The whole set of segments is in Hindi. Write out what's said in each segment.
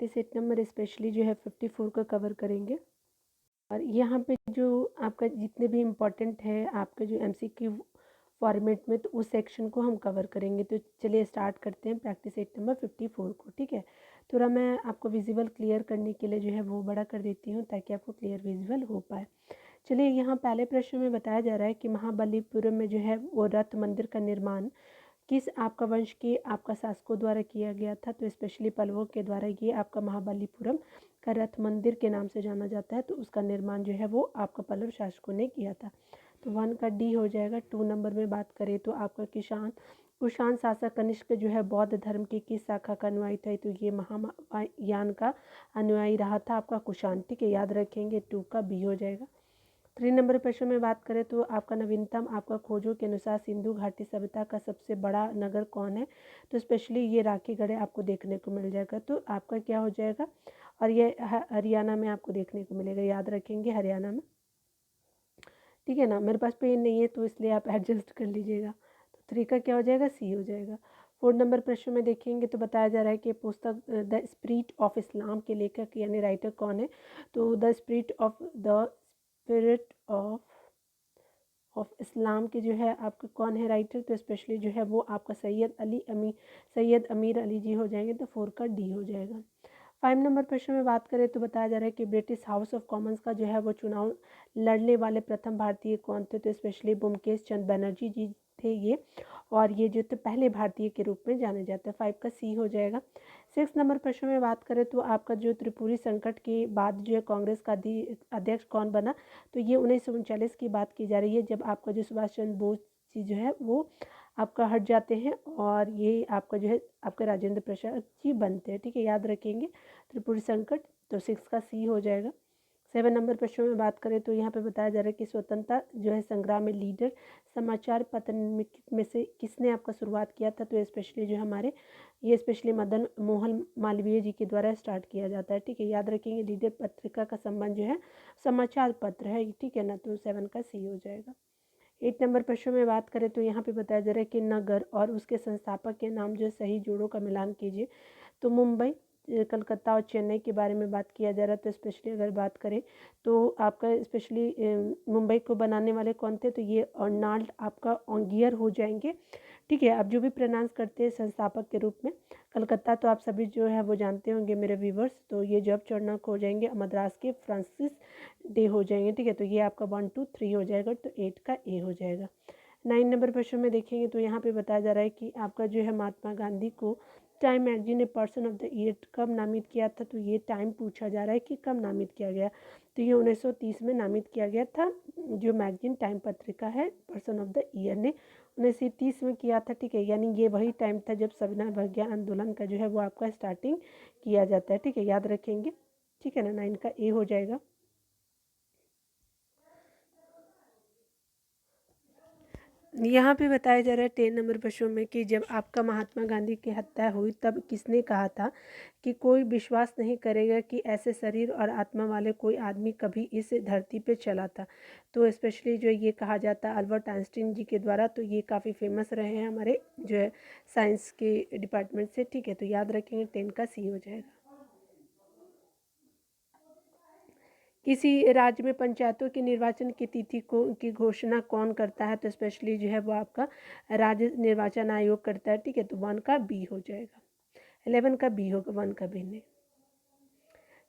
सेट नंबर स्पेशली जो है 54 का कवर करेंगे। और यहाँ पे जो आपका जितने भी इम्पोर्टेंट है आपका जो एमसीक्यू फॉर्मेट में, तो उस सेक्शन को हम कवर करेंगे। तो चलिए स्टार्ट करते हैं प्रैक्टिस सेट नंबर 54 को। ठीक है, थोड़ा मैं आपको विजिबल क्लियर करने के लिए जो है वो बड़ा कर देती हूँ ताकि आपको क्लियर विजिबल हो पाए। चलिए, यहाँ पहले प्रश्न में बताया जा रहा है कि महाबलीपुरम में जो है वो रथ मंदिर का निर्माण किस आपका वंश के आपका शासकों द्वारा किया गया था। तो स्पेशली पल्लवों के द्वारा ये आपका महाबलीपुरम का रथ मंदिर के नाम से जाना जाता है। तो उसका निर्माण जो है वो आपका पल्लव शासकों ने किया था। तो 1 का डी हो जाएगा। 2 नंबर में बात करें तो आपका कुषाण शासक कनिष्क जो है बौद्ध धर्म की किस शाखा का अनुयायी था। तो ये महायान का अनुयायी रहा था आपका कुषाण। ठीक है, याद रखेंगे। 2 का बी हो जाएगा। 3 नंबर प्रश्न में बात करें तो आपका नवीनतम आपका खोजों के अनुसार सिंधु घाटी सभ्यता का सबसे बड़ा नगर कौन है। तो स्पेशली ये राखीगढ़ आपको देखने को मिल जाएगा। तो आपका क्या हो जाएगा, और ये हरियाणा में आपको देखने को मिलेगा। याद रखेंगे, हरियाणा में। ठीक है ना, मेरे पास पेन नहीं है तो इसलिए आप एडजस्ट कर लीजिएगा। तो 3 का क्या हो जाएगा, सी हो जाएगा। 4 नंबर प्रश्न में देखेंगे तो बताया जा रहा है कि पुस्तक द स्पिरिट ऑफ इस्लाम के लेखक यानी राइटर कौन है। तो द स्पिरिट ऑफ इस्लाम के जो है आपका कौन है राइटर। तो स्पेशली जो है वो आपका सैयद अमीर अली जी हो जाएंगे। तो 4 का डी हो जाएगा। 5 नंबर प्रश्न में बात करें तो बताया जा रहा है कि ब्रिटिश हाउस ऑफ कॉमन्स का जो है वो चुनाव लड़ने वाले प्रथम भारतीय कौन थे। तो स्पेशली ब्योमकेश चंद्र बनर्जी जी थे ये, और ये जो थे पहले भारतीय के रूप में जाने जाते हैं। 5 का सी हो जाएगा। 6 नंबर प्रश्न में बात करें तो आपका जो त्रिपुरी संकट के बाद जो है कांग्रेस का अध्यक्ष कौन बना। तो ये 1939 की बात की जा रही है, जब आपका जो सुभाष चंद्र बोस जी जो है वो आपका हट जाते हैं, और ये आपका जो है आपका राजेंद्र प्रसाद जी बनते हैं। ठीक है, याद रखेंगे त्रिपुरी संकट। तो 6 का सी हो जाएगा। 7 नंबर प्रश्न में बात करें तो यहाँ पे बताया जा रहा है कि स्वतंत्रता जो है संग्राम में लीडर समाचार पत्र में से किसने आपका शुरुआत किया था। तो स्पेशली जो हमारे ये स्पेशली मदन मोहन मालवीय जी के द्वारा स्टार्ट किया जाता है। ठीक है, याद रखेंगे लीडर पत्रिका का संबंध जो है समाचार पत्र है। ठीक है ना, तो 7 का सी हो जाएगा। 8 नंबर प्रश्न में बात करें तो यहाँ पे बताया जा रहा है कि नगर और उसके संस्थापक के नाम जो सही जोड़ों का मिलान कीजिए। तो मुंबई, कलकत्ता और चेन्नई के बारे में बात किया जा रहा है। तो स्पेशली अगर बात करें तो आपका स्पेशली मुंबई को बनाने वाले कौन थे। तो ये अर्नाल्ड आपका ऑन्गियर हो जाएंगे। ठीक है, आप जो भी प्रोनाउंस करते हैं संस्थापक के रूप में। कलकत्ता तो आप सभी जो है वो जानते होंगे मेरे व्यूवर्स। तो ये जॉब चौर्नक हो जाएंगे, मद्रास के फ्रांसिस डे हो जाएंगे। ठीक है, तो ये आपका 1 2 3 हो जाएगा। तो 8 का ए हो जाएगा। 9 नंबर प्रश्न में देखेंगे तो यहाँ पे बताया जा रहा है कि आपका जो है महात्मा गांधी को टाइम मैगजीन ने पर्सन ऑफ द ईयर कब नामित किया था। तो ये टाइम पूछा जा रहा है कि कब नामित किया गया। तो ये 1930 में नामित किया गया था। जो मैगजीन टाइम पत्रिका है पर्सन ऑफ द ईयर ने 1930 में किया था। ठीक है, यानी ये वही टाइम था जब सविनय अवज्ञा आंदोलन का जो है वो आपका स्टार्टिंग किया जाता है। ठीक है, याद रखेंगे। ठीक है ना, 9 का ए हो जाएगा। यहाँ पे बताया जा रहा है 10 नंबर प्रश्न में कि जब आपका महात्मा गांधी की हत्या हुई तब किसने कहा था कि कोई विश्वास नहीं करेगा कि ऐसे शरीर और आत्मा वाले कोई आदमी कभी इस धरती पे चला था। तो स्पेशली जो ये कहा जाता है अल्बर्ट आइंस्टीन जी के द्वारा। तो ये काफ़ी फेमस रहे हैं हमारे जो है साइंस के डिपार्टमेंट से। ठीक है, तो याद रखेंगे 10 का सी हो जाएगा। किसी राज्य में पंचायतों के निर्वाचन की तिथि को की घोषणा कौन करता है। तो स्पेशली जो है वो आपका राज्य निर्वाचन आयोग करता है। ठीक है, तो 1 का बी हो जाएगा। 11 का बी होगा, 1 का बी नहीं।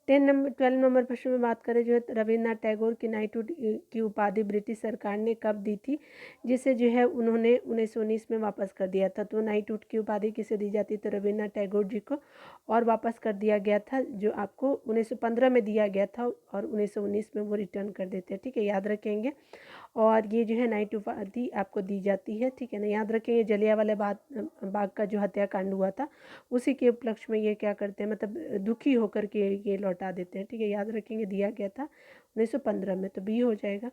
12 नंबर प्रश्न में बात करें जो है रविन्द्रनाथ टैगोर की नाइटहुड की उपाधि ब्रिटिश सरकार ने कब दी थी, जिसे जो है उन्होंने 1919 में वापस कर दिया था। तो नाइटहुड की उपाधि किसे दी जाती है। तो रविन्द्रनाथ टैगोर जी को, और वापस कर दिया गया था जो आपको 1915 में दिया गया था, और 1919 में वो रिटर्न कर देते हैं। ठीक है, याद रखेंगे। और ये जो है नाइट उपाधि आपको दी जाती है। ठीक है ना, याद रखेंगे। जलियांवाला बाग का जो हत्याकांड हुआ था उसी के उपलक्ष्य में ये क्या करते हैं, मतलब दुखी होकर के ये लौटा देते हैं। ठीक है, याद रखेंगे। दिया गया था 1915 में। तो बी हो जाएगा।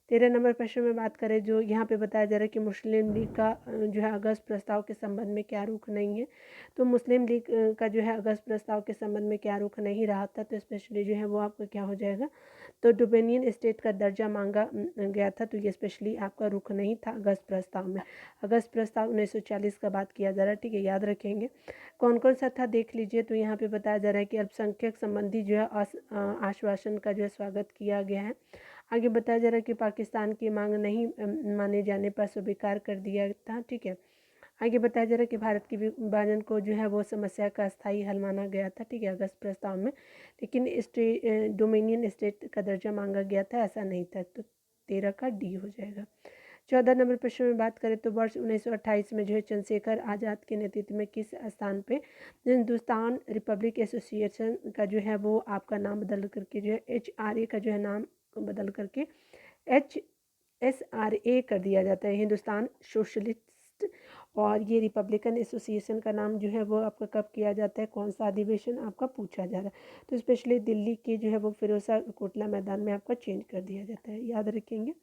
13 नंबर प्रश्न में बात करें, जो यहाँ पे बताया जा रहा है कि मुस्लिम लीग का जो है अगस्त प्रस्ताव के संबंध में क्या रुख नहीं है। तो मुस्लिम लीग का जो है अगस्त प्रस्ताव के संबंध में क्या रुख नहीं रहा था, तो स्पेशली जो है वो आपका क्या हो जाएगा, तो डोमिनियन स्टेट का दर्जा मांगा गया था, तो ये स्पेशली आपका रुख नहीं था अगस्त प्रस्ताव में। अगस्त प्रस्ताव 1940 का बात किया जा रहा है, ठीक है, याद रखेंगे। कौन कौन सा था देख लीजिए। तो यहाँ पे बताया जा रहा है कि अल्पसंख्यक संबंधी जो है आश्वासन का जो है स्वागत किया गया है। आगे बताया जा रहा है कि पाकिस्तान की मांग नहीं माने जाने पर स्वीकार कर दिया था, ठीक है। आगे बताया जा रहा है कि भारत के विभाजन को जो है वो समस्या का स्थायी हल माना गया था, ठीक है, अगस्त प्रस्ताव में, लेकिन डोमिनियन स्टेट का दर्जा मांगा गया था, ऐसा नहीं था। तो 13 का डी हो जाएगा। 14 नंबर प्रश्न में बात करें तो वर्ष 1928 में जो है चंद्रशेखर आज़ाद के नेतृत्व में किस स्थान पे हिंदुस्तान रिपब्लिक एसोसिएशन का जो है वो आपका नाम बदल करके जो है HRA का जो है नाम बदल करके HSRA कर दिया जाता है, हिंदुस्तान सोशलिस्ट। और ये रिपब्लिकन एसोसिएशन का नाम जो है वो आपका कब किया जाता है, कौन सा अधिवेशन आपका पूछा जा रहा है। तो स्पेशली दिल्ली के जो है वो फिरोजा कोटला मैदान में आपका चेंज कर दिया जाता है, याद रखेंगे।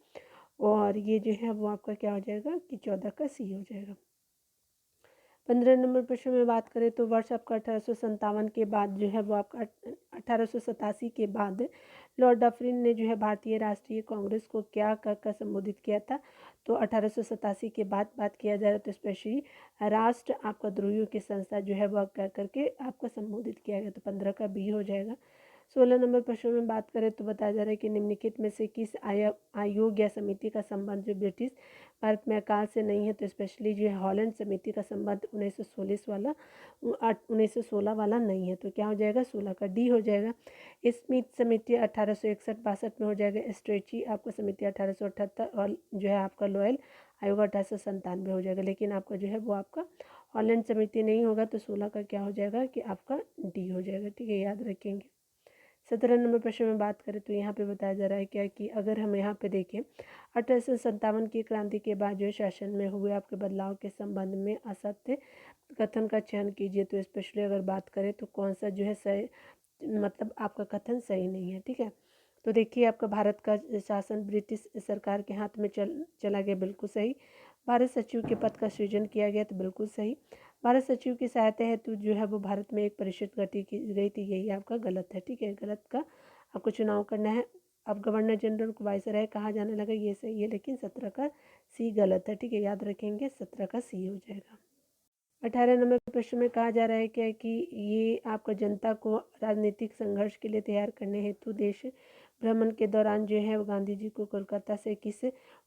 और ये जो है वो आपका क्या हो जाएगा कि 14 का सी हो जाएगा। 15 नंबर प्रश्न में बात करें तो वर्ष आपका 1857 के बाद जो है वो आपका 1887 के बाद लॉर्ड डफरिन ने जो है भारतीय राष्ट्रीय कांग्रेस को क्या कर संबोधित किया था। तो 1887 के बाद बात किया जा रहा है, तो स्पेशली राष्ट्र आपका द्रोहियों की संस्था जो है वो क्या करके आपका संबोधित किया गया, तो 15 का बी हो जाएगा। 16 नंबर प्रश्न में बात करें तो बताया जा रहा है कि निम्नलिखित में से किस आयोग या समिति का संबंध जो ब्रिटिश भारत में अकाल से नहीं है। तो स्पेशली जो है हॉलैंड समिति का संबंध 1916 वाला नहीं है, तो क्या हो जाएगा, 16 का डी हो जाएगा। स्मिथ समिति 1861-62 में हो जाएगा। स्ट्रेची आपका समिति 1878 और जो है आपका लॉयल आयोग 1897 हो जाएगा, लेकिन आपका जो है वो आपका हॉलैंड समिति नहीं होगा, तो 16 का क्या हो जाएगा कि आपका डी हो जाएगा, ठीक है, याद रखेंगे। 17 नंबर प्रश्न में बात करें तो यहाँ पे बताया जा रहा है क्या कि अगर हम यहाँ पे देखें 1857 की क्रांति के बाद जो शासन में हुए आपके बदलाव के संबंध में असत्य कथन का चयन कीजिए। तो स्पेशली अगर बात करें तो कौन सा जो है सही, मतलब आपका कथन सही नहीं है, ठीक है। तो देखिए आपका भारत का शासन ब्रिटिश सरकार के हाथ में चला गया, बिल्कुल सही। भारत सचिव के पद का सृजन किया गया, तो बिल्कुल सही। भारत सचिव की सहायता हेतु जो है वो भारत में एक परिषद गठित की गई थी, यही आपका गलत है, ठीक है, गलत का आपको चुनाव करना है। अब गवर्नर जनरल को वाइसराय कहा जाने लगा, ये सही है, लेकिन 17 का सी गलत है, ठीक है, याद रखेंगे, 17 का सी हो जाएगा। 18 नंबर प्रश्न में कहा जा रहा है क्या कि ये आपका जनता को राजनीतिक संघर्ष के लिए तैयार करने हेतु देश भ्रमण के दौरान जो है वो गांधी जी को कोलकाता से किस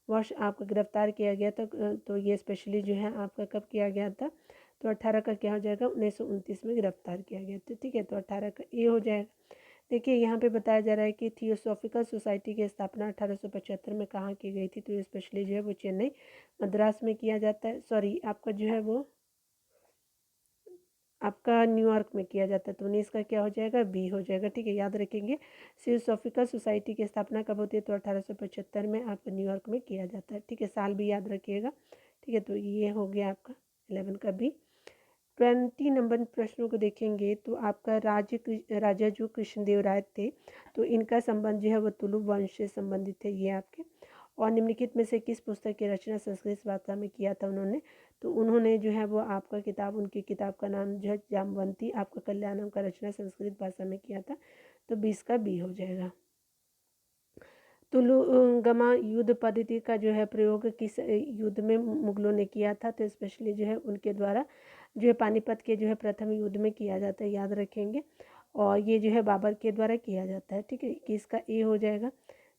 वर्ष आपको गिरफ्तार किया गया था। तो ये स्पेशली जो है आपका कब किया गया था, तो 18 का क्या हो जाएगा, 1929 में गिरफ्तार किया गया था, ठीक है, तो 18 का ए हो जाएगा। देखिए यहाँ पे बताया जा रहा है कि थियोसॉफिकल सोसाइटी की स्थापना 1875 में कहाँ की गई थी। तो ये स्पेशली जो है वो चेन्नई मद्रास में किया जाता है, सॉरी आपका जो है वो आपका न्यूयॉर्क में किया जाता है, तो 19 का क्या हो जाएगा, बी हो जाएगा, ठीक है, याद रखेंगे। थियोसॉफिकल सोसाइटी की स्थापना कब होती है, तो 1875 में आपका न्यूयॉर्क में किया जाता है, ठीक है, साल भी याद रखिएगा, ठीक है। तो ये हो गया आपका 11 का बी। 20 नंबर प्रश्नों को देखेंगे तो आपका राजा जो कृष्णदेव राय थे, तो इनका संबंध जो है वो तुलु वंश से संबंधित है, ये आपके। और निम्नलिखित में से किस पुस्तक की रचना संस्कृत भाषा में किया था उन्होंने। तो उन्होंने जो है वो आपका किताब, उनकी किताब का नाम जो है जामवंती आपका कल्याणम का रचना संस्कृत भाषा में किया था, तो 20 का बी हो जाएगा। तुलुगमा युद्ध पद्धति का जो है प्रयोग किस युद्ध में मुगलों ने किया था। तो स्पेशली जो है उनके द्वारा जो है पानीपत के जो है प्रथम युद्ध में किया जाता है, याद रखेंगे। और ये जो है बाबर के द्वारा किया जाता है, ठीक है, कि इसका ए हो जाएगा।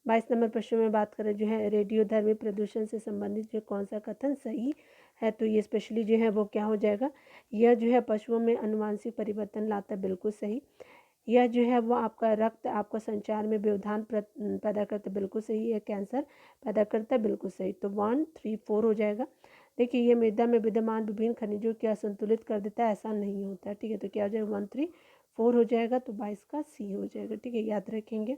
22 नंबर प्रश्न में बात करें जो है रेडियोधर्मी प्रदूषण से संबंधित जो कौन सा कथन सही है। तो ये स्पेशली जो है वो क्या हो जाएगा, यह जो है पशुओं में अनुवांशिक परिवर्तन लाता है, बिल्कुल सही। यह जो है वो आपका रक्त आपको संचार में व्यवधान पैदा करता है, बिल्कुल सही है। कैंसर पैदा करता है, बिल्कुल सही। तो 1 3 4 हो जाएगा। देखिए ये मृदा में विद्यमान विभिन्न खनिजों को असंतुलित कर देता है, ऐसा नहीं होता है, ठीक है। तो क्या हो जाएगा, 1 3 4 हो जाएगा, तो 22 का सी हो जाएगा, ठीक है, याद रखेंगे।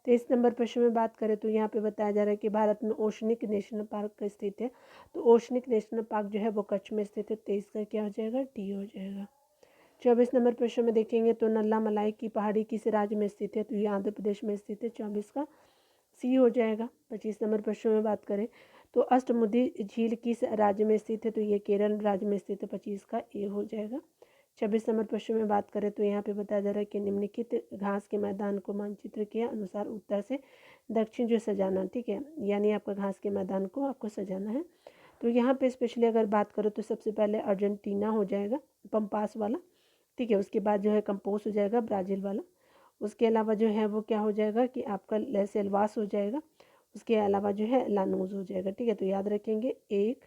23 नंबर प्रश्न में बात करें तो यहाँ पे बताया जा रहा है कि भारत में ओशनिक नेशनल पार्क स्थित है। तो ओशनिक नेशनल पार्क जो है वो कच्छ में स्थित है, 23 का क्या हो जाएगा, डी हो जाएगा। 24 नंबर प्रश्न में देखेंगे तो नल्ला मलाई की पहाड़ी किस राज्य में स्थित है। तो ये आंध्र प्रदेश में स्थित है, 24 का सी हो जाएगा। 25 नंबर प्रश्न में बात करें तो अष्टमुदी झील किस राज्य में स्थित है, तो ये केरल राज्य में स्थित है। 25 का ए हो जाएगा। 26 नंबर प्रश्न में बात करें तो यहाँ पे बताया जा रहा है कि निम्नलिखित घास के मैदान को मानचित्र के अनुसार उत्तर से दक्षिण जो सजाना, ठीक है, यानी आपका घास के मैदान को आपको सजाना है। तो यहाँ पे स्पेशली अगर बात करो तो सबसे पहले अर्जेंटीना हो जाएगा, पंपास वाला, ठीक है। उसके बाद जो है कंपोस हो जाएगा, ब्राज़ील वाला। उसके अलावा जो है वो क्या हो जाएगा कि आपका सेल्वास हो जाएगा। उसके अलावा जो है लानोज हो जाएगा, ठीक है। तो याद रखेंगे 1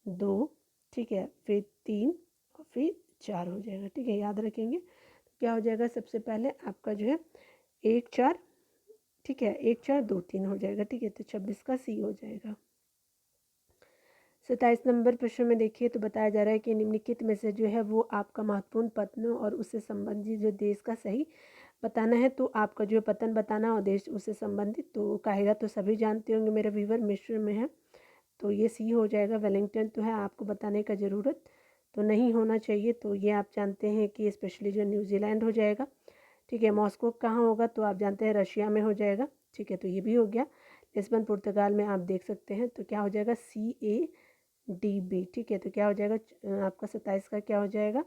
2, ठीक है, फिर 3 और फिर 4 हो जाएगा, ठीक है, याद रखेंगे। क्या हो जाएगा सबसे पहले आपका जो है 1 4, ठीक है, 1 4 2 3 हो जाएगा, ठीक है। तो 26 का सी हो जाएगा। 27 नंबर प्रश्न में देखिए तो बताया जा रहा है कि निम्नलिखित में से जो है वो आपका महत्वपूर्ण पतन और उससे संबंधित जो देश का सही बताना है। तो आपका जो पतन बताना और देश उससे संबंधित तो कहेगा, तो सभी जानते होंगे मेरे व्यूवर, मिस्र में है, तो ये सी हो जाएगा। वेलिंगटन तो है, आपको बताने का ज़रूरत तो नहीं होना चाहिए, तो ये आप जानते हैं कि स्पेशली जो न्यूजीलैंड हो जाएगा, ठीक है। मॉस्को कहाँ होगा, तो आप जानते हैं रशिया में हो जाएगा, ठीक है। तो ये भी हो गया। लिस्बन पुर्तगाल में आप देख सकते हैं, तो क्या हो जाएगा CADB, ठीक है। तो क्या हो जाएगा आपका 27 का क्या हो जाएगा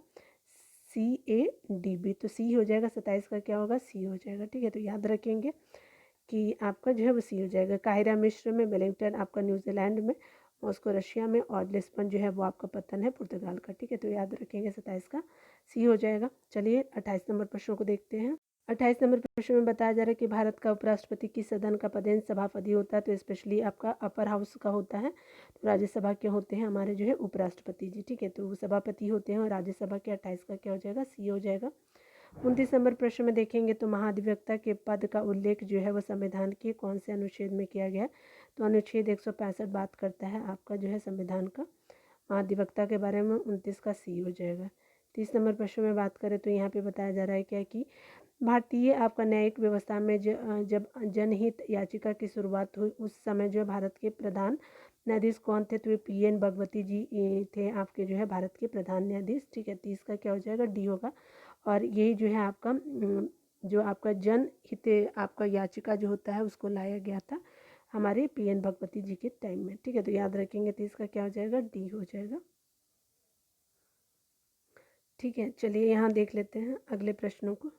CADB, तो सी हो जाएगा। 27 का क्या होगा सी हो जाएगा, ठीक है। तो याद रखेंगे कि आपका जो है वो सी हो जाएगा। काहिरा मिस्र में, वेलिंगटन आपका न्यूजीलैंड में, मॉस्को रशिया में और लिस्बन जो है वो आपका पतन है पुर्तगाल का, ठीक है। तो याद रखेंगे 27 का सी हो जाएगा। चलिए 28 नंबर प्रश्न को देखते हैं। 28 नंबर प्रश्न में बताया जा रहा है कि भारत का उपराष्ट्रपति किस सदन का पदेन सभापति होता है, तो स्पेशली आपका अपर हाउस का होता है। तो राज्यसभा के होते हैं हमारे जो है उपराष्ट्रपति जी, ठीक है। तो वो सभापति होते हैं और राज्यसभा के 28 का क्या हो जाएगा सी हो जाएगा। 29 नंबर प्रश्न में देखेंगे तो महाधिवक्ता के पद का उल्लेख जो है वो संविधान के कौन से अनुच्छेद में किया गया है, तो अनुच्छेद 165 बात करता है आपका जो है संविधान का महाधिवक्ता के बारे में। 29 का सी हो जाएगा। 30 नंबर प्रश्न में बात करें तो यहाँ पे बताया जा रहा है क्या कि भारतीय आपका न्यायिक व्यवस्था में जब जनहित याचिका की शुरुआत हुई उस समय जो भारत के प्रधान न्यायाधीश कौन थे, तो ये PN भगवती जी थे आपके जो है भारत के प्रधान न्यायाधीश, ठीक है। 30 का क्या हो जाएगा डी होगा। और यही जो है आपका जो आपका जनहित आपका याचिका जो होता है उसको लाया गया था हमारे PN भगवती जी के टाइम में, ठीक है। तो याद रखेंगे 30 का क्या हो जाएगा डी हो जाएगा, ठीक है। चलिए यहाँ देख लेते हैं अगले प्रश्नों को।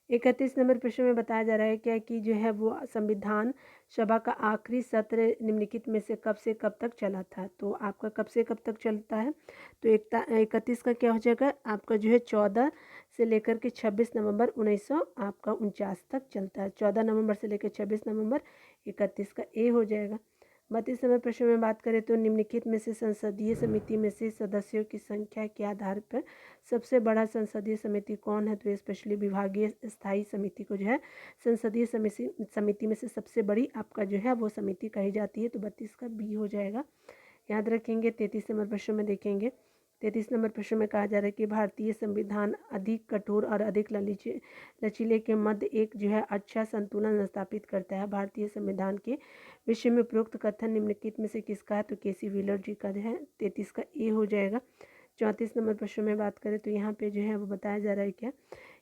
31 नंबर प्रश्न में बताया जा रहा है क्या कि जो है वो संविधान सभा का आखिरी सत्र निम्नलिखित में से कब तक चला था, तो आपका कब से कब तक चलता है, तो 31 का क्या हो जाएगा आपका जो है 14 से लेकर के 26 नवंबर 1900 आपका 49 तक चलता है। 14 नवंबर से लेकर 26 नवंबर, 31 का ए हो जाएगा। 32 नंबर प्रश्न में बात करें तो निम्नलिखित में से संसदीय समिति में से सदस्यों की संख्या के आधार पर सबसे बड़ा संसदीय समिति कौन है, तो स्पेशली विभागीय स्थायी समिति को जो है संसदीय समिति में से सबसे बड़ी आपका जो है वो समिति कही जाती है। तो 32 का बी हो जाएगा, याद रखेंगे। 33 नंबर प्रश्न में देखेंगे। 33 नंबर प्रश्न में कहा जा रहा है कि भारतीय संविधान अधिक कठोर और अधिक लचीले के मध्य एक जो है अच्छा संतुलन स्थापित करता है। भारतीय संविधान के विषय में उपरोक्त कथन निम्नलिखित में से किसका है, तो KC व्हीलर जी का जो है। 33 का ए हो जाएगा। 34 नंबर प्रश्न में बात करें तो यहाँ पे जो है वो बताया जा रहा है क्या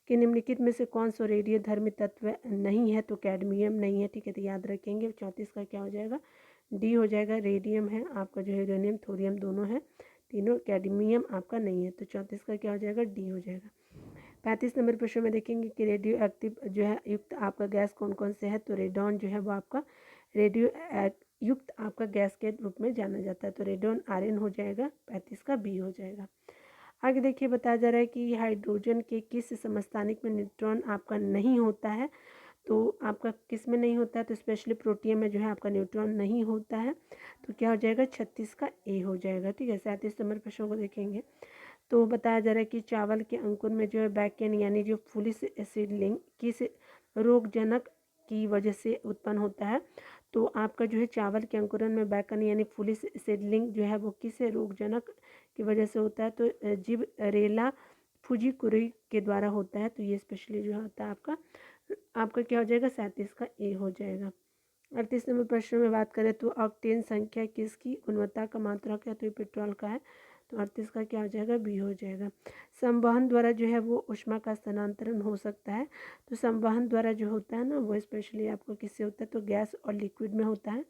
कि निम्नलिखित में से कौन सा रेडियो धर्मी तत्व नहीं है, तो कैडमियम नहीं है, ठीक है। तो याद रखेंगे 34 का क्या हो जाएगा डी हो जाएगा। रेडियम है आपका जो है, यूरेनियम थोरियम दोनों है, तीनों। कैडमियम आपका नहीं है, तो 34 का क्या हो जाएगा डी हो जाएगा। 35 नंबर प्रश्न में देखेंगे कि रेडियो एक्टिव जो है युक्त आपका गैस कौन कौन से है, तो रेडॉन जो है वो आपका रेडियो युक्त आपका गैस के रूप में जाना जाता है, तो रेडॉन RN हो जाएगा। 35 का बी हो जाएगा। आगे देखिए बताया जा रहा है कि हाइड्रोजन के किस समस्थानिक में न्यूट्रॉन आपका नहीं होता है, तो आपका किस में नहीं होता है, तो स्पेशली प्रोटियम में जो है आपका न्यूट्रॉन नहीं होता है, तो क्या हो जाएगा 36 का ए हो जाएगा, ठीक है। 37 नंबर प्रश्नों को देखेंगे तो बताया जा रहा है कि चावल के अंकुर में जो है बैकेन यानी जो फुलिस एसिडलिंग किस रोगजनक की वजह से उत्पन्न होता है, तो आपका जो है चावल के अंकुरन में बैकन यानी फुलिस एसिडलिंग जो है वो किस रोगजनक की वजह से होता है, तो जिबरेला फुजीकुरी के द्वारा होता है। तो ये स्पेशली जो होता है आपका क्या हो जाएगा 37 का ए हो जाएगा। 38 नंबर प्रश्न में बात करें तो ऑक्टेन संख्या किसकी गुणवत्ता का मात्रक है, तो ये पेट्रोल का है, तो 38 का क्या हो जाएगा, बी हो जाएगा। संवहन द्वारा जो है वो ऊष्मा का स्थानांतरण हो सकता है। तो संवहन द्वारा जो होता है ना वो स्पेशली आपको किससे होता है, तो गैस और लिक्विड में होता है।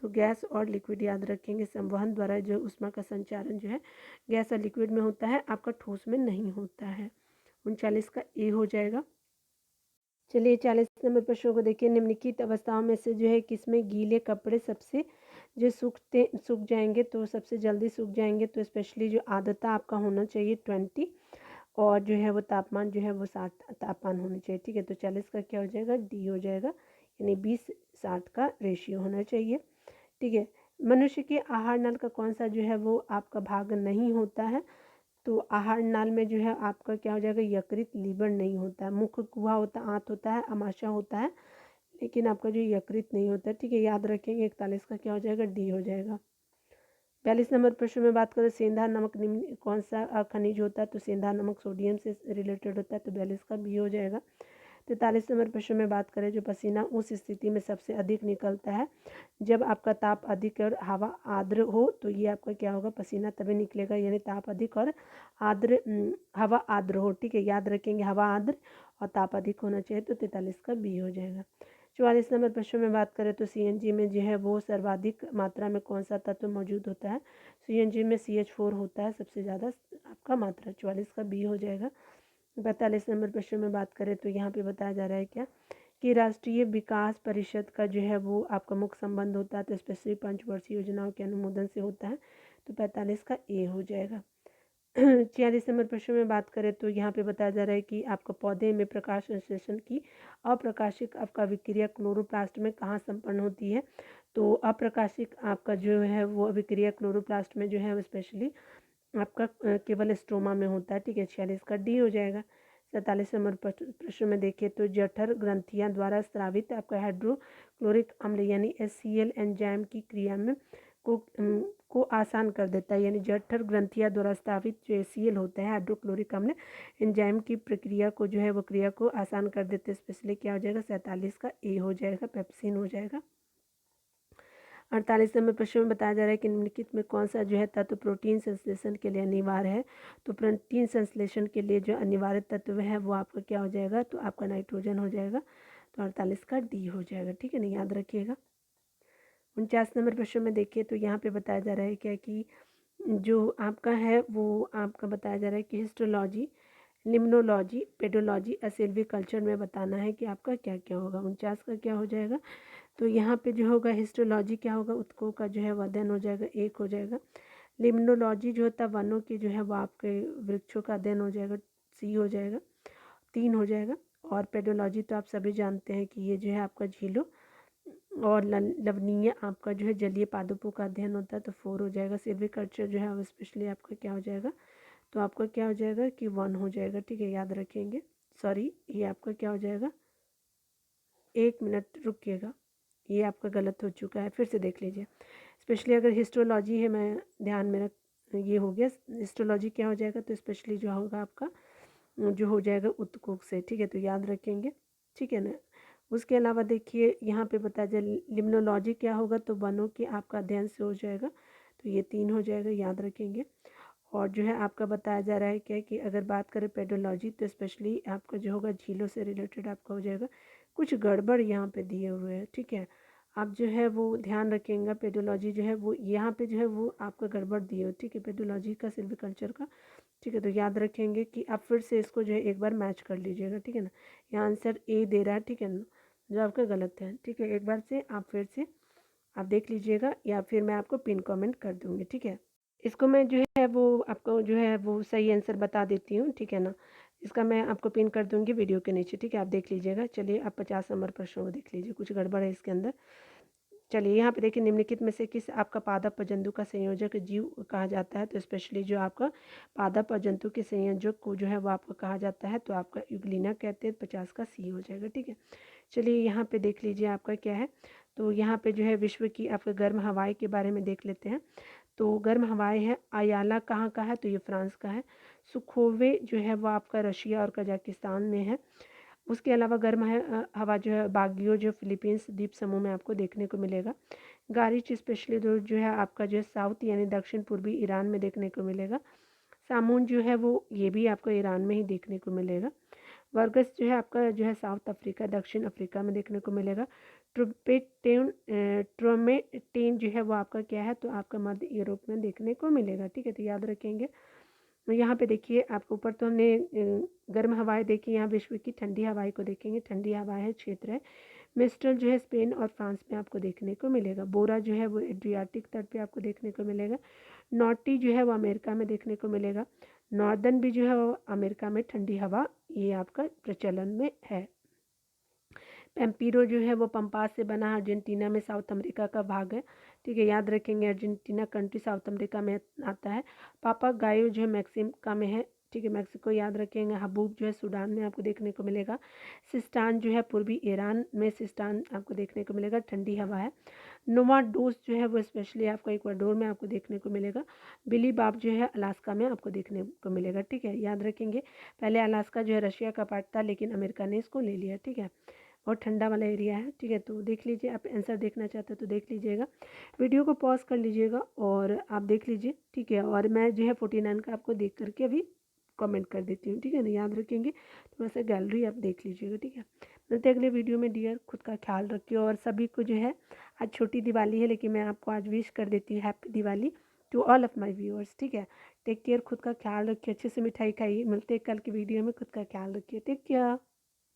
तो गैस और लिक्विड याद रखेंगे, संवहन द्वारा जो ऊष्मा का संचारण जो है गैस और लिक्विड में होता है, आपका ठोस में नहीं होता है। 39 का ए हो जाएगा। चलिए 40 नंबर प्रश्न को देखिए, निम्नलिखित अवस्थाओं में से जो है किसमें गीले कपड़े सबसे जो सूख जाएंगे, तो सबसे जल्दी सूख जाएंगे। तो स्पेशली जो आर्द्रता आपका होना चाहिए 20, और जो है वो तापमान जो है वो 60 तापमान होना चाहिए। ठीक है, तो 40 का क्या हो जाएगा, डी हो जाएगा, यानी 20-60 का रेशियो होना चाहिए। ठीक है, मनुष्य के आहार नल का कौन सा जो है वो आपका भाग नहीं होता है, तो आहार नाल में जो है आपका क्या हो जाएगा, यकृत लीवर नहीं होता है। मुख्य गुहा होता है, आंत होता है, अमाशय होता है, लेकिन आपका जो यकृत नहीं होता है। ठीक है, याद रखेंगे। 41 का क्या हो जाएगा, डी हो जाएगा। 42 नंबर प्रश्न में बात करें, सेंधा नमक निम्न कौन सा खनिज होता है, तो सेंधा नमक सोडियम से रिलेटेड होता है, तो 42 का बी हो जाएगा। 43 नंबर प्रश्न में बात करें, जो पसीना उस स्थिति में सबसे अधिक निकलता है जब आपका ताप अधिक और हवा आर्द्र हो, तो ये आपका क्या होगा, पसीना तभी निकलेगा, यानी ताप अधिक और आर्द्र हवा आर्द्र हो। ठीक है, याद रखेंगे, हवा आर्द्र और ताप अधिक होना चाहिए, तो 43 का बी हो जाएगा। 44 नंबर प्रश्न में बात करें, तो सीएनजी में जो है वो सर्वाधिक मात्रा में कौन सा तत्व मौजूद होता है, सीएनजी में CH4 होता है सबसे ज़्यादा आपका मात्रा। 44 का बी हो जाएगा। 45 नंबर प्रश्न में बात करें, तो यहाँ पे बताया जा रहा है क्या कि राष्ट्रीय विकास परिषद का जो है वो आपका मुख्य संबंध होता है, तो स्पेशली पंचवर्षीय योजनाओं के अनुमोदन से होता है, तो 45 का ए हो जाएगा। 46 नंबर प्रश्न में बात करें, तो यहाँ पे बताया जा रहा है कि आपका पौधे में प्रकाश संश्लेषण की अप्रकाशिक आपका विक्रिया क्लोरोप्लास्ट में कहाँ संपन्न होती है, तो अप्रकाशिक आपका जो है वो विक्रिया क्लोरोप्लास्ट में जो है वो स्पेशली आपका केवल स्ट्रोमा में होता है। ठीक है, 46 का डी हो जाएगा। 47 नंबर प्रश्न में देखिए, तो जठर ग्रंथियां द्वारा स्रावित आपका हाइड्रोक्लोरिक अम्ल यानी HCl एंजाइम की क्रिया में को आसान कर देता है, यानी जठर ग्रंथियां द्वारा स्रावित जो HCl होता है हाइड्रोक्लोरिक अम्ल एंजाइम की प्रक्रिया को जो है वो क्रिया को आसान कर देते हैं, स्पेशली क्या हो जाएगा, 47 का ए हो जाएगा, पेप्सिन हो जाएगा। 48 नंबर प्रश्न में बताया जा रहा है कि निम्नलिखित में कौन सा जो है तत्व प्रोटीन संश्लेषण के लिए अनिवार्य है, तो प्रोटीन संश्लेषण के लिए जो अनिवार्य तत्व है वो आपका क्या हो जाएगा, तो आपका नाइट्रोजन हो जाएगा, तो 48 का डी हो जाएगा। ठीक है ना, याद रखिएगा। 49 नंबर प्रश्न में देखिए, तो यहाँ पे बताया जा रहा है क्या कि जो आपका है वो आपका बताया जा रहा है कि हिस्टोलॉजी, लिम्नोलॉजी, पेडोलॉजी, एसिल्वीकल्चर में बताना है कि आपका क्या क्या होगा। 49 का क्या हो जाएगा, तो यहाँ पे जो होगा हिस्टोलॉजी क्या होगा, उत्कों का जो है वो अध्ययन हो जाएगा, 1 हो जाएगा। लिम्नोलॉजी जो होता है वनों की जो है वो आपके वृक्षों का अध्ययन हो जाएगा, सी हो जाएगा, 3 हो जाएगा। और पेडोलॉजी तो आप सभी जानते हैं कि ये जो है आपका झीलों और लवणीय आपका जो है जलीय पादपों का अध्ययन होता है, तो 4 हो जाएगा। सिल्वीकल्चर जो है वो स्पेशली आपका क्या हो जाएगा, तो आपका क्या हो जाएगा कि 1 हो जाएगा। ठीक है, याद रखेंगे। सॉरी, ये आपका क्या हो जाएगा, 1 मिनट रुकिएगा, ये आपका गलत हो चुका है, फिर से देख लीजिए। स्पेशली अगर हिस्टोलॉजी है, मैं ध्यान में रख, ये हो गया हिस्टोलॉजी क्या हो जाएगा, तो स्पेशली जो होगा आपका जो हो जाएगा उत्कोक से। ठीक है, तो याद रखेंगे। ठीक है ना, उसके अलावा देखिए यहाँ पे बताया जाए लिम्नोलॉजी क्या होगा, तो वनों के आपका अध्ययन से हो जाएगा, तो ये 3 हो जाएगा, याद रखेंगे। और जो है आपका बताया जा रहा है क्या कि अगर बात करें पेडोलॉजी, तो स्पेशली आपका जो होगा झीलों से रिलेटेड आपका हो जाएगा। कुछ गड़बड़ यहाँ पे दिए हुए हैं, ठीक है, आप जो है वो ध्यान रखेंगे। पेडोलॉजी जो है वो यहाँ पे जो है वो आपका गड़बड़ दिए हो। ठीक है, पेडोलॉजी का सिल्वीकल्चर का। ठीक है, तो याद रखेंगे कि आप फिर से इसको जो है एक बार मैच कर लीजिएगा। ठीक है ना, यहाँ आंसर ए दे रहा है, ठीक है ना, जो आपका गलत है। ठीक है, एक बार से आप फिर से आप देख लीजिएगा, या फिर मैं आपको पिन कमेंट कर दूँगी। ठीक है, इसको मैं जो है वो आपको जो है वो सही आंसर बता देती हूँ। ठीक है ना, इसका मैं आपको पिन कर दूँगी वीडियो के नीचे। ठीक है, आप देख लीजिएगा। चलिए, आप 50 नंबर प्रश्नों को देख लीजिए, कुछ गड़बड़ है इसके अंदर। चलिए, यहाँ पे देखिए, निम्नलिखित में से किस आपका पादप और जंतु का संयोजक जीव कहा जाता है, तो स्पेशली जो आपका पादप और जंतु के संयोजक को जो है वो आपका कहा जाता है, तो आपका यूग्लिना कहते हैं। 50 का सी हो जाएगा। ठीक है, चलिए यहाँ पे देख लीजिए आपका क्या है, तो यहाँ पे जो है विश्व की आपका गर्म हवाएं के बारे में देख लेते हैं। तो गर्म हवाएं है, अयाला कहाँ का है, तो ये फ्रांस का है। सुखोवे जो है वो आपका रशिया और कजाकिस्तान में है। उसके अलावा गर्म हवा जो है बागियो जो फिलीपींस द्वीप समूह में आपको देखने को मिलेगा। गारिच स्पेशली जो है आपका जो है साउथ यानी दक्षिण पूर्वी ईरान में देखने को मिलेगा। सामून जो है वो ये भी आपको ईरान में ही देखने को मिलेगा। वर्गस जो है आपका जो है साउथ अफ्रीका दक्षिण अफ्रीका में देखने को मिलेगा। ट्रोमेटेन जो है वो आपका क्या है, तो आपका मध्य यूरोप में देखने को मिलेगा। ठीक है, तो याद रखेंगे। यहाँ पे देखिए आपके ऊपर तो हमने गर्म हवाएं देखी, यहाँ विश्व की ठंडी हवाएं को देखेंगे। ठंडी हवाएं है क्षेत्र है। मिस्टल जो है स्पेन और फ्रांस में आपको देखने को मिलेगा। बोरा जो है वो एड्रियाटिक तट पे आपको देखने को मिलेगा। नॉर्टी जो है वो अमेरिका में देखने को मिलेगा। नॉर्दर्न भी जो है वो अमेरिका में ठंडी हवा ये आपका प्रचलन में है। पेम्पीरो जो है वो पंपास से बना अर्जेंटीना में साउथ अमेरिका का भाग है। ठीक है, याद रखेंगे अर्जेंटीना कंट्री साउथ अमेरिका में आता है। पापा गायो जो है मैक्सिका में है। ठीक है, मैक्सिको याद रखेंगे। हबूब जो है सूडान में आपको देखने को मिलेगा। सिस्तान जो है पूर्वी ईरान में सिस्तान आपको देखने को मिलेगा, ठंडी हवा है। नोवाडोस जो है वो स्पेशली आपको इक्वाडोर में आपको देखने को मिलेगा। बिली बाब जो है अलास्का में आपको देखने को मिलेगा। ठीक है, याद रखेंगे पहले अलास्का जो है रशिया का पार्ट था, लेकिन अमेरिका ने इसको ले लिया। ठीक है, और ठंडा वाला एरिया है। ठीक है, तो देख लीजिए, आप आंसर देखना चाहते हो तो देख लीजिएगा। वीडियो को पॉज कर लीजिएगा और आप देख लीजिए। ठीक है, और मैं जो है 49 का आपको देख करके अभी कमेंट कर देती हूँ। ठीक है ना, याद रखेंगे। थोड़ा सा गैलरी आप देख लीजिएगा। ठीक है, मिलते अगले वीडियो में। डियर, खुद का ख्याल रखिए और सभी को जो है, आज छोटी दिवाली है लेकिन मैं आपको आज विश कर देती हूँ happy Diwali to all of my viewers. ठीक है, टेक केयर, खुद का ख्याल रखिए, अच्छे से मिठाई खाइए। मिलते हैं कल की वीडियो में। खुद का ख्याल रखिए, टेक केयर।